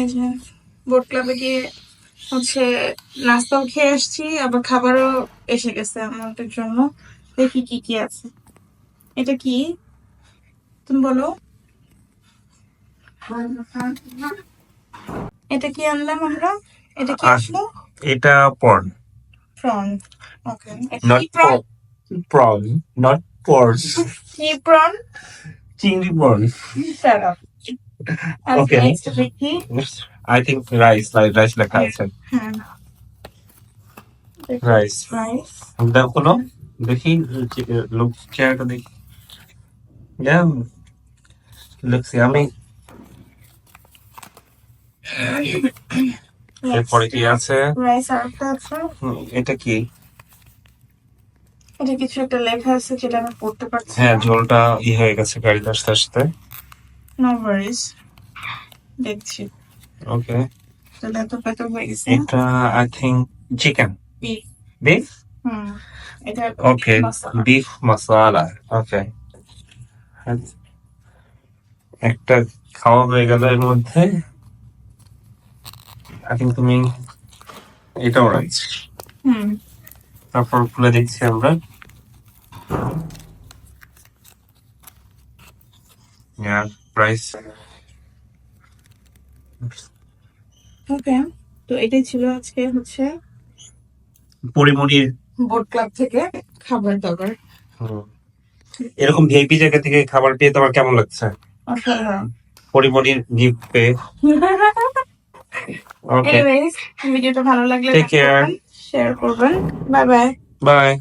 এই যে বোট ক্লাবে গিয়ে হচ্ছে নাস্তাও খেয়ে আসছি, আবার খাবারও এসে গেছে আমাদের জন্য। দেখি কি কি আছে। এটা কি তুমি বলো? এটা কি আনলাম আমরা? এটা কি আসলো? এটা পর্ন, প্রন। ওকে, এটা নট কি প্রন? প্রন, নট পর্স, কি প্রন? চিংড়ি পর্ন। Shut up. আর ওকে, নেক্সট দেখি। আই থিঙ্ক রাইস, রাইস লেখা আছে। হ্যাঁ, রাইস, রাইস। দেখো না, দেখি লোক চেহারাটা দেখি। Looks yummy. এরপরে কি আছে? রাইস আর একটা আছে। এটা কি? এটা কিছু একটা লেখা আছে যেটা আমি পড়তে পারছি হ্যাঁ, না। ঝোলটা হয়ে গেছে গাড়িতে আসতে আসতে। নো ওয়ারিজ, দেখছি। ওকে, তাহলে এত পেত হয়ে গেছে। এটা I think chicken, beef. Beef. এটা ওকে, মশলা। বিফ মশলা। ওকে, একটা খাওয়া হয়ে গেল এর মধ্যে। আই থিঙ্ক তুমি এটাও রাইস। তারপর খুলে দেখছি আমরা। রাইস। ওকে, তো এটাই ছিল আজকে হচ্ছে পরিমণির বোট ক্লাব থেকে খাবার দাবার। এরকম ভিআইপি জায়গা থেকে খাবার পেয়ে তোমার কেমন লাগছে? অসাধারণ। পরিমণির গিফট পেয়ে। ওকে, এনিওয়েজ, ভিডিওটা ভালো লাগলে টেক কেয়ার, শেয়ার করবেন। Bye bye. বাই।